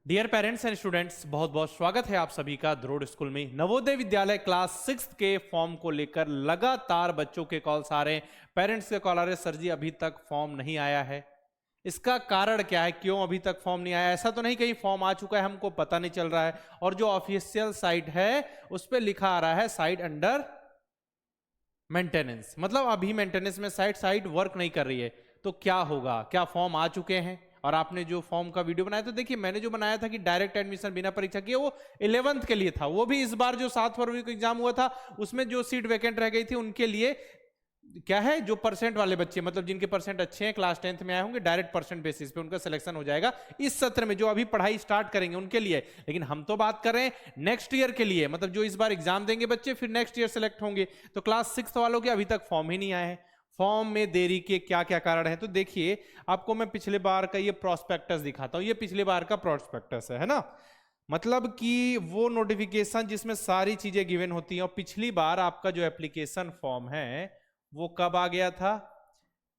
Dear parents and students, बहुत बहुत स्वागत है आप सभी का द्रोड़ स्कूल में। नवोदय विद्यालय क्लास 6 के फॉर्म को लेकर लगातार बच्चों के कॉल्स आ रहे हैं, पेरेंट्स के कॉल आ रहे हैं, सर जी अभी तक फॉर्म नहीं आया है। इसका कारण क्या है, क्यों अभी तक फॉर्म नहीं आया? ऐसा तो नहीं कहीं फॉर्म आ चुका है, हमको पता नहीं चल रहा है। और जो ऑफिशियल साइट है उस पर लिखा आ रहा है साइट अंडर मेंटेनेंस, मतलब अभी मेंटेनेंस में साइट वर्क नहीं कर रही है। तो क्या होगा, क्या फॉर्म आ चुके हैं? और आपने जो फॉर्म का वीडियो बनाया, तो देखिए मैंने जो बनाया था कि डायरेक्ट एडमिशन बिना परीक्षा किए, वो 11th के लिए था। वो भी इस बार जो 7 फरवरी को एग्जाम हुआ था उसमें जो सीट वैकेंट रह गई थी उनके लिए क्या है, जो परसेंट वाले बच्चे, मतलब जिनके परसेंट अच्छे हैं, क्लास 10th में आए होंगे, डायरेक्ट परसेंट बेसिस पे उनका सिलेक्शन हो जाएगा इस सत्र में, जो अभी पढ़ाई स्टार्ट करेंगे उनके लिए। लेकिन हम तो बात कर रहे हैं नेक्स्ट ईयर के लिए, मतलब जो इस बार एग्जाम देंगे बच्चे फिर नेक्स्ट ईयर सेलेक्ट होंगे। तो क्लास 6 वालों के अभी तक फॉर्म ही नहीं आए हैं। फॉर्म में देरी के क्या क्या कारण है? तो देखिए आपको मैं पिछले बार का ये प्रोस्पेक्टस दिखाता हूं। ये पिछले बार का प्रोस्पेक्टस है ना, मतलब कि वो नोटिफिकेशन जिसमें सारी चीजें गिवन होती हैं। और पिछली बार आपका जो एप्लीकेशन फॉर्म है वो कब आ गया था?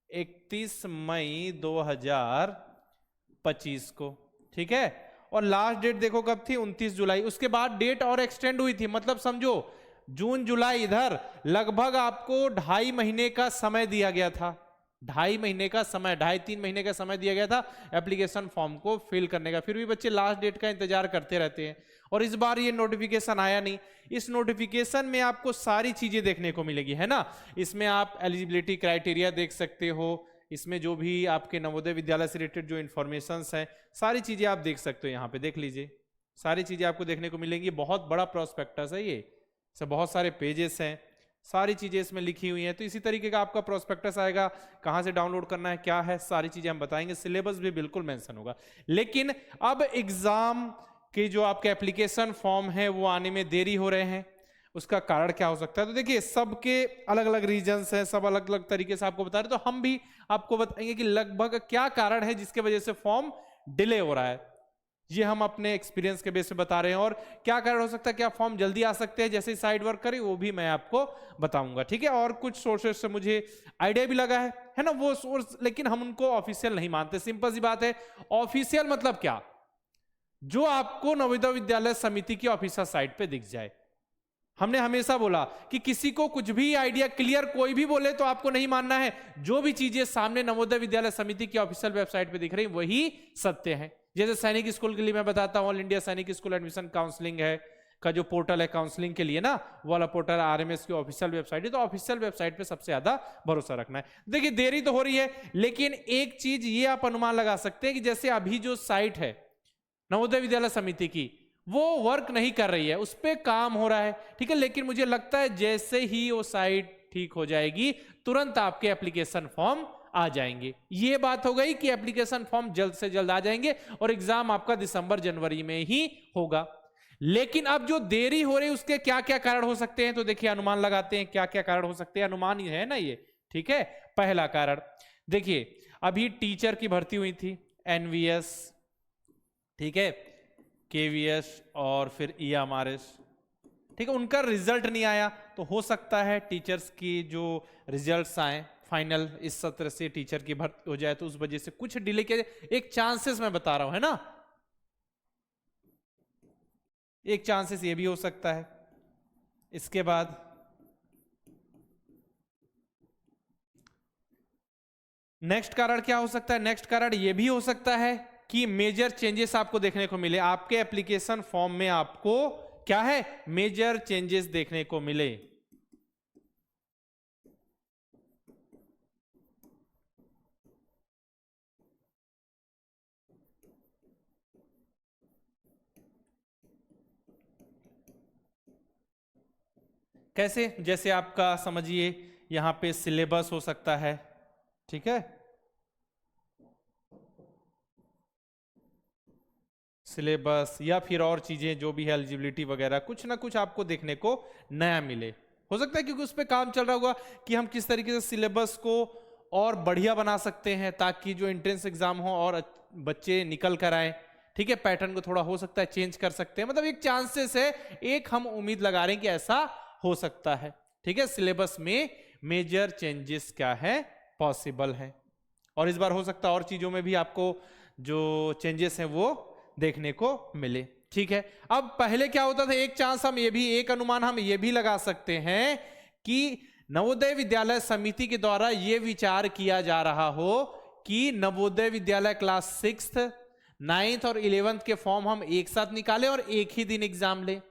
31 मई 2025 को, ठीक है। और लास्ट डेट देखो कब थी? 29 जुलाई। उसके बाद डेट और एक्सटेंड हुई थी, मतलब समझो जून जुलाई, इधर लगभग आपको 2.5 महीने का समय दिया गया था। 2.5 महीने का समय, 2.5-3 महीने का समय दिया गया था एप्लीकेशन फॉर्म को फिल करने का। फिर भी बच्चे लास्ट डेट का इंतजार करते रहते हैं। और इस बार ये नोटिफिकेशन आया नहीं। इस नोटिफिकेशन में आपको सारी चीजें देखने को मिलेगी, है ना। इसमें आप एलिजिबिलिटी क्राइटेरिया देख सकते हो, इसमें जो भी आपके नवोदय विद्यालय से रिलेटेड जो इन्फॉर्मेशंस हैं सारी चीजें आप देख सकते हो। यहाँ पे देख लीजिए, सारी चीजें आपको देखने को मिलेंगी। बहुत बड़ा प्रोस्पेक्टस है ये, से बहुत सारे पेजेस हैं, सारी चीजें इसमें लिखी हुई हैं। तो इसी तरीके का आपका प्रोस्पेक्टस आएगा, कहां से डाउनलोड करना है, क्या है, सारी चीजें हम बताएंगे। सिलेबस भी बिल्कुल मेंशन होगा। लेकिन अब एग्जाम के जो आपके एप्लीकेशन फॉर्म है वो आने में देरी हो रहे हैं, उसका कारण क्या हो सकता है? तो देखिए सबके अलग अलग रीजंस हैं, सब अलग अलग तरीके से आपको बता रहे, तो हम भी आपको बताएंगे कि लगभग क्या कारण है जिसके वजह से फॉर्म डिले हो रहा है। ये हम अपने एक्सपीरियंस के बेस पे बता रहे हैं। और क्या कारण हो सकता है, क्या फॉर्म जल्दी आ सकते हैं जैसे साइड वर्क करें, वो भी मैं आपको बताऊंगा, ठीक है। और कुछ सोर्सेस से मुझे आइडिया भी लगा है ना, वो सोर्स, लेकिन हम उनको ऑफिशियल नहीं मानते। सिंपल सी बात है, ऑफिशियल मतलब क्या? जो आपको नवोदय विद्यालय समिति की ऑफिशियल साइट पे दिख जाए। हमने हमेशा बोला कि किसी को कुछ भी आइडिया क्लियर कोई भी बोले तो आपको नहीं मानना है। जो भी चीजें सामने नवोदय विद्यालय समिति की ऑफिशियल वेबसाइट पे दिख रही वही सत्य है। जैसे सैनिक स्कूल के लिए मैं बताता हूं, ऑल इंडिया सैनिक स्कूल एडमिशन काउंसलिंग है का जो पोर्टल है काउंसलिंग के लिए ना, वो वाला पोर्टल आरएमएस की ऑफिशियल वेबसाइट है। तो ऑफिशियल वेबसाइट पे सबसे ज्यादा भरोसा रखना है। देखिए देरी तो हो रही है, लेकिन एक चीज ये आप अनुमान लगा सकते हैं कि जैसे अभी जो साइट है नवोदय विद्यालय समिति की, वो वर्क नहीं कर रही है, उस पर काम हो रहा है, ठीक है। लेकिन मुझे लगता है जैसे ही वो साइट ठीक हो जाएगी तुरंत आपके एप्लीकेशन फॉर्म आ जाएंगे। ये बात हो गई कि एप्लीकेशन फॉर्म जल्द से जल्द आ जाएंगे और एग्जाम आपका दिसंबर जनवरी में ही होगा। लेकिन अब जो देरी हो रही है उसके क्या क्या कारण हो सकते हैं? तो देखिए अनुमान लगाते हैं क्या क्या कारण हो सकते हैं। अनुमान ही है ना ये, ठीक है। पहला कारण देखिए, अभी टीचर की भर्ती हुई थी, एनवीएस, ठीक है, केवीएस और फिर ईएमआरएस, ठीक है। उनका रिजल्ट नहीं आया, तो हो सकता है टीचर्स की जो रिजल्ट्स आए फाइनल इस सत्र से टीचर की भर्ती हो जाए, तो उस वजह से कुछ डिले के एक चांसेस मैं बता रहा हूं, है ना। एक चांसेस ये भी हो सकता है। इसके बाद नेक्स्ट कारण क्या हो सकता है? नेक्स्ट कारण ये भी हो सकता है कि मेजर चेंजेस आपको देखने को मिले आपके एप्लीकेशन फॉर्म में। आपको क्या है, मेजर चेंजेस देखने को मिले। कैसे? जैसे आपका समझिए यहां पे सिलेबस हो सकता है, ठीक है, सिलेबस या फिर और चीजें जो भी है एलिजिबिलिटी वगैरह, कुछ ना कुछ आपको देखने को नया मिले। हो सकता है क्योंकि उस पर काम चल रहा होगा कि हम किस तरीके से सिलेबस को और बढ़िया बना सकते हैं ताकि जो एंट्रेंस एग्जाम हो और बच्चे निकल कर आए, ठीक है। पैटर्न को थोड़ा हो सकता है चेंज कर सकते हैं, मतलब एक चांसेस है, एक हम उम्मीद लगा रहे हैं कि ऐसा हो सकता है, ठीक है। सिलेबस में मेजर चेंजेस क्या है, पॉसिबल है। और इस बार हो सकता है और चीजों में भी आपको जो चेंजेस हैं वो देखने को मिले। ठीक है, अब पहले क्या होता था, एक चांस हम ये भी, एक अनुमान हम ये भी लगा सकते हैं कि नवोदय विद्यालय समिति के द्वारा ये विचार किया जा रहा हो कि Navodaya Vidyalaya class 6th, 9th और 11th के फॉर्म हम एक साथ निकालें और एक ही दिन एग्जाम लें,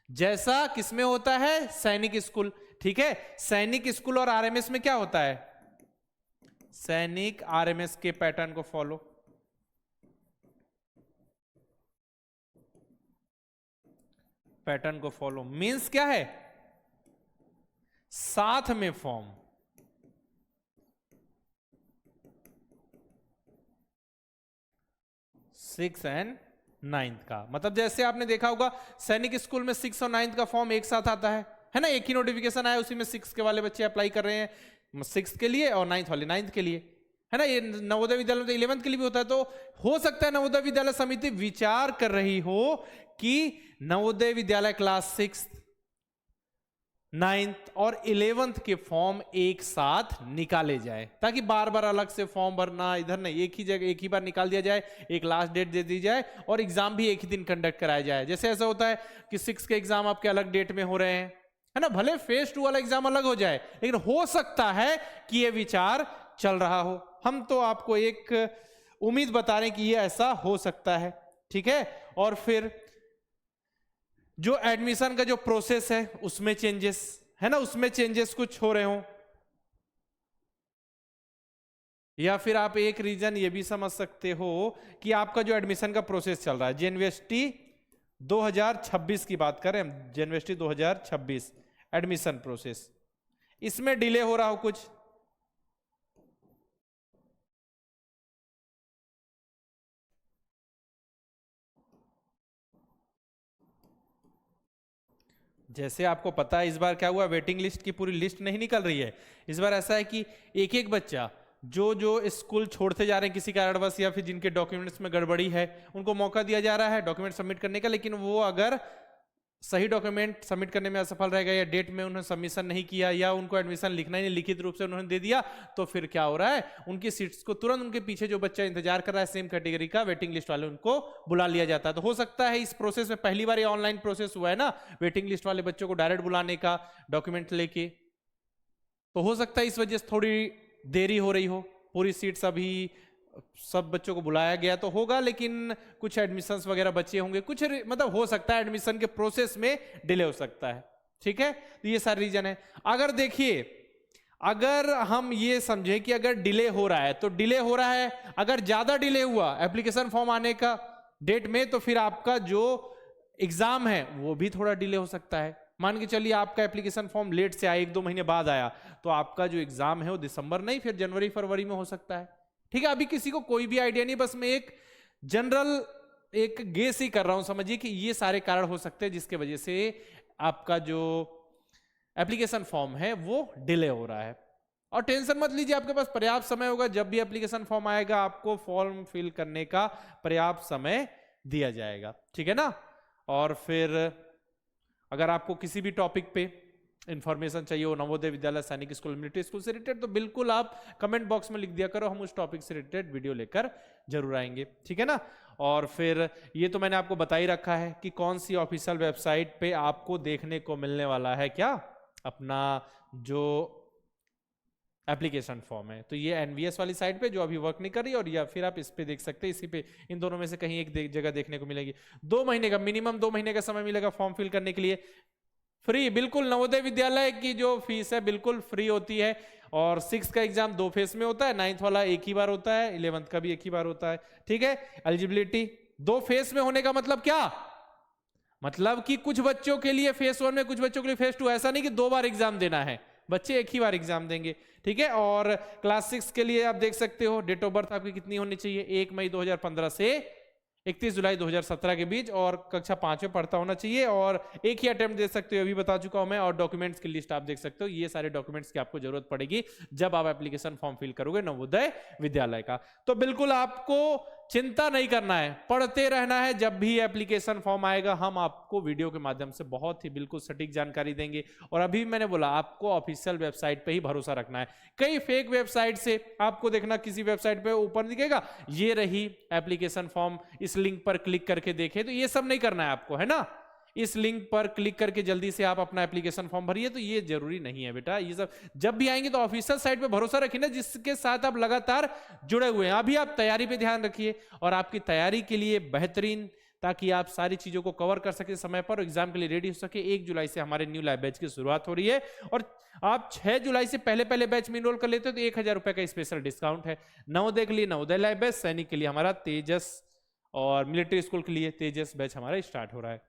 जैसा किसमें होता है, सैनिक स्कूल। ठीक है, सैनिक स्कूल और आरएमएस में क्या होता है, सैनिक आरएमएस के पैटर्न को फॉलो, पैटर्न को फॉलो मींस क्या है, साथ में फॉर्म, 6 एंड 9th का। मतलब जैसे आपने देखा होगा सैनिक स्कूल में 6 और 9th का फॉर्म एक साथ आता है ना, एक ही नोटिफिकेशन आया, उसी में 6 के वाले बच्चे अप्लाई कर रहे हैं 6 के लिए और 9th वाले 9th के लिए, है ना। ये नवोदय विद्यालय में 11th के लिए भी होता है। तो हो सकता है नवोदय विद्यालय समिति विचार कर रही हो कि Navodaya Vidyalaya class 6th, 9th और 11th के फॉर्म एक साथ निकाले जाए, ताकि बार बार अलग से फॉर्म भरना, इधर नहीं, एक ही जगह एक ही बार निकाल दिया जाए, एक लास्ट डेट दे दी जाए और एग्जाम भी एक ही दिन कंडक्ट कराया जाए। जैसे ऐसा होता है कि 6 के एग्जाम आपके अलग डेट में हो रहे हैं, है ना, भले फेज 2 वाला एग्जाम अलग हो जाए, लेकिन हो सकता है कि यह विचार चल रहा हो। हम तो आपको एक उम्मीद बता रहे हैं कि यह ऐसा हो सकता है। ठीक है, और फिर जो एडमिशन का जो प्रोसेस है उसमें चेंजेस, है ना, उसमें चेंजेस कुछ हो रहे हो, या फिर आप एक रीजन ये भी समझ सकते हो कि आपका जो एडमिशन का प्रोसेस चल रहा है, जेएनवीएसटी 2026 की बात करें, जेएनवीएसटी 2026 एडमिशन प्रोसेस, इसमें डिले हो रहा हो कुछ, जैसे आपको पता है इस बार क्या हुआ, वेटिंग लिस्ट की पूरी लिस्ट नहीं निकल रही है। इस बार ऐसा है कि एक एक बच्चा जो स्कूल छोड़ते जा रहे हैं किसी कारणवश, या फिर जिनके डॉक्यूमेंट्स में गड़बड़ी है, उनको मौका दिया जा रहा है डॉक्यूमेंट सबमिट करने का, लेकिन वो अगर सही डॉक्यूमेंट सबमिट करने में असफल रहेगा या डेट में उन्होंने सबमिशन नहीं किया या उनको एडमिशन लिखना ही नहीं, लिखित रूप से उन्होंने दे दिया, तो फिर क्या हो रहा है, उनकी सीट्स को तुरंत उनके पीछे जो बच्चा इंतजार कर रहा है सेम कैटेगरी का, वेटिंग लिस्ट वाले, उनको बुला लिया जाता है। तो हो सकता है इस प्रोसेस में पहली बार ये ऑनलाइन प्रोसेस हुआ है ना, वेटिंग लिस्ट वाले बच्चों को डायरेक्ट बुलाने का डॉक्यूमेंट लेके, तो हो सकता है इस वजह से थोड़ी देरी हो रही हो। पूरी सीट्स अभी सब बच्चों को बुलाया गया तो होगा, लेकिन कुछ एडमिशंस वगैरह बचे होंगे, कुछ मतलब हो सकता है एडमिशन के प्रोसेस में डिले हो सकता है। ठीक है, तो ये सारे रीजन है। अगर देखिए, अगर हम ये समझे कि अगर डिले हो रहा है तो डिले हो रहा है, अगर ज्यादा डिले हुआ एप्लीकेशन फॉर्म आने का डेट में, तो फिर आपका जो एग्जाम है वो भी थोड़ा डिले हो सकता है। मान के चलिए आपका एप्लीकेशन फॉर्म लेट से आया, 1-2 महीने बाद आया, तो आपका जो एग्जाम है वो दिसंबर नहीं फिर जनवरी फरवरी में हो सकता है। ठीक है, अभी किसी को कोई भी आइडिया नहीं, बस मैं एक जनरल एक गेस ही कर रहा हूं। समझिए कि ये सारे कारण हो सकते हैं जिसके वजह से आपका जो एप्लीकेशन फॉर्म है वो डिले हो रहा है। और टेंशन मत लीजिए, आपके पास पर्याप्त समय होगा, जब भी एप्लीकेशन फॉर्म आएगा आपको फॉर्म फिल करने का पर्याप्त समय दिया जाएगा। ठीक है ना। और फिर अगर आपको किसी भी टॉपिक पे इंफॉर्मेशन चाहिए हो, नवोदय विद्यालय, सैनिक स्कूल, मिलिट्री स्कूल से रिलेटेड, तो बिल्कुल आप कमेंट बॉक्स में लिख दिया करो, हम उस टॉपिक से रिलेटेड वीडियो लेकर जरूर आएंगे। ठीक है ना। और फिर ये तो मैंने आपको बता ही रखा है कि कौन सी ऑफिशियल वेबसाइट पे आपको देखने को मिलने वाला है क्या, अपना जो एप्लीकेशन फॉर्म है। तो ये एनवीएस वाली साइट पे जो अभी वर्क नहीं कर रही, और या फिर आप इस पे देख सकते हैं, इसी पे, इन दोनों में से कहीं एक जगह देखने को मिलेगी। 2 महीने का मिनिमम 2 महीने का समय मिलेगा फॉर्म फिल करने के लिए, फ्री बिल्कुल। नवोदय विद्यालय की जो फीस है बिल्कुल फ्री होती है। और 6 का एग्जाम 2 फेज में होता है, 9th वाला एक ही बार होता है, 11th का भी एक ही बार होता है। ठीक है। एलिजिबिलिटी 2 फेज में होने का मतलब क्या, मतलब कि कुछ बच्चों के लिए फेज 1 में, कुछ बच्चों के लिए फेज 2, ऐसा नहीं कि 2 बार एग्जाम देना है, बच्चे एक ही बार एग्जाम देंगे। ठीक है। और क्लास 6 के लिए आप देख सकते हो डेट ऑफ बर्थ आपकी कितनी होनी चाहिए, 1 मई 2015 से 31 जुलाई 2017 के बीच, और कक्षा 5 में पढ़ता होना चाहिए, और एक ही अटेम्प्ट दे सकते हो, अभी बता चुका हूं मैं। और डॉक्यूमेंट्स की लिस्ट आप देख सकते हो, ये सारे डॉक्यूमेंट्स की आपको जरूरत पड़ेगी जब आप एप्लीकेशन फॉर्म फिल करोगे नवोदय विद्यालय का। तो बिल्कुल आपको चिंता नहीं करना है, पढ़ते रहना है। जब भी एप्लीकेशन फॉर्म आएगा हम आपको वीडियो के माध्यम से बहुत ही बिल्कुल सटीक जानकारी देंगे। और अभी मैंने बोला आपको ऑफिशियल वेबसाइट पे ही भरोसा रखना है। कई फेक वेबसाइट से आपको देखना, किसी वेबसाइट पे ऊपर दिखेगा ये रही एप्लीकेशन फॉर्म, इस लिंक पर क्लिक करके देखें, तो ये सब नहीं करना है आपको, है ना। इस लिंक पर क्लिक करके जल्दी से आप अपना एप्लीकेशन फॉर्म भरिए, तो ये जरूरी नहीं है बेटा। ये सब जब भी आएंगे तो ऑफिशियल साइट पे भरोसा रखिए ना, जिसके साथ आप लगातार जुड़े हुए हैं। अभी आप तैयारी पे ध्यान रखिए और आपकी तैयारी के लिए बेहतरीन, ताकि आप सारी चीजों को कवर कर सके समय पर, एग्जाम के लिए रेडी हो सके। 1 जुलाई से हमारे न्यू लाइव बैच की शुरुआत हो रही है और आप 6 जुलाई से पहले बैच में इनरोल कर लेते हो तो 1000 रुपए का स्पेशल डिस्काउंट है। नवोदय के लिए नवोदय लाइव बैच, सैनिक के लिए हमारा तेजस और मिलिट्री स्कूल के लिए तेजस बैच हमारा स्टार्ट हो रहा है।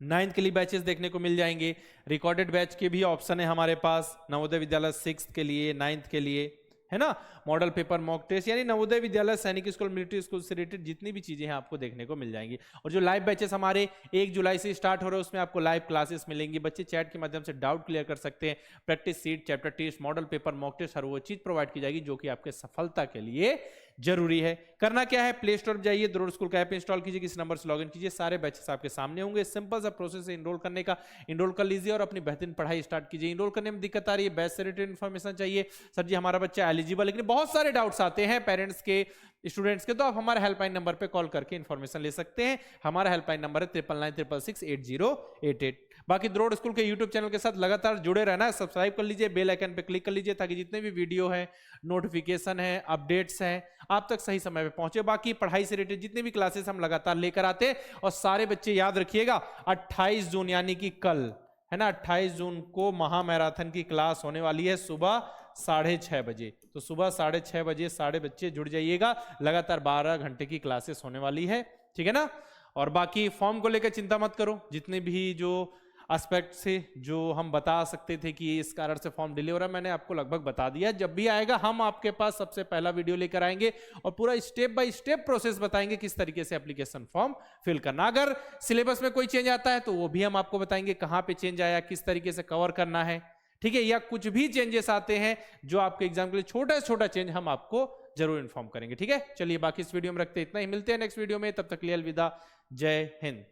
9th के लिए बैचेस देखने को मिल जाएंगे। रिकॉर्डेड बैच के भी ऑप्शन है हमारे पास, नवोदय विद्यालय 6th के लिए, 9th के लिए, है ना। मॉडल पेपर, मॉक टेस्ट, यानी नवोदय विद्यालय, सैनिक स्कूल, मिलिट्री स्कूल से रिलेटेड जितनी भी चीजें हैं आपको देखने को मिल जाएंगी। और जो लाइव बैचेस हमारे 1 जुलाई से स्टार्ट हो रहे हैं उसमें आपको लाइव क्लासेस मिलेंगी। बच्चे चैट के माध्यम से डाउट क्लियर कर सकते हैं। Practice sheet, chapter test, model paper, mock test, हर वो चीज प्रोवाइड की जाएगी जो कि आपके सफलता के लिए जरूरी है। करना क्या है, प्ले स्टोर पर जाइए, द्रोड़ स्कूल का ऐप इंस्टॉल कीजिए, किस नंबर से लॉगिन कीजिए, सारे बैचेस आपके सामने होंगे। सिंपल सा प्रोसेस है इनरोल करने का, इनरोल कर लीजिए और अपनी बेहतरीन पढ़ाई स्टार्ट कीजिए। इनरोल करने में दिक्कत आ रही है, बैच से रिलेटेड इन्फॉर्मेशन चाहिए, सर जी हमारा बच्चा एलिजिबल, लेकिन बहुत सारे डाउट्स आते हैं पेरेंट्स के, स्टूडेंट्स के, तो आप हमारे हेल्पलाइन नंबर पे कॉल करके इन्फॉर्मेशन ले सकते हैं। हमारा हेल्पलाइन नंबर है 9996668088। बाकी द्रोड़ स्कूल के यूट्यूब चैनल के साथ लगातार जुड़े रहना है, सब्सक्राइब कर लीजिए, बेल आइकन पे क्लिक कर लीजिए, ताकि जितने भी वीडियो है, नोटिफिकेशन है, अपडेट्स हैं, आप तक सही समय पे पहुंचे। बाकी पढ़ाई से रिलेटेड जितनी भी क्लासेस हम लगातार लेकर आते हैं। और सारे बच्चे याद रखिएगा 28 जून यानी कि कल, है ना, 28 जून को महा मैराथन की क्लास होने वाली है सुबह 6:30 बजे। तो सुबह 6:30 बजे सारे बच्चे जुड़ जाइएगा, लगातार 12 घंटे की क्लासेस होने वाली है, ठीक है ना। और बाकी फॉर्म को लेकर चिंता मत करो, जितने भी जो एस्पेक्ट से जो हम बता सकते थे कि इस कारण से फॉर्म डिले हो रहा है, मैंने आपको लगभग बता दिया। जब भी आएगा हम आपके पास सबसे पहला वीडियो लेकर आएंगे और पूरा स्टेप बाय स्टेप प्रोसेस बताएंगे किस तरीके से एप्लीकेशन फॉर्म फिल करना। अगर सिलेबस में कोई चेंज आता है तो वो भी हम आपको बताएंगे, कहां पे चेंज आया, किस तरीके से कवर करना है, ठीक है। या कुछ भी चेंजेस आते हैं जो आपके एग्जाम के लिए छोटा से छोटा चेंज, हम आपको जरूर इन्फॉर्म करेंगे, ठीक है। चलिए बाकी इस वीडियो में रखते इतना ही, मिलते हैं नेक्स्ट वीडियो में, तब तक के लिए अलविदा, जय हिंद।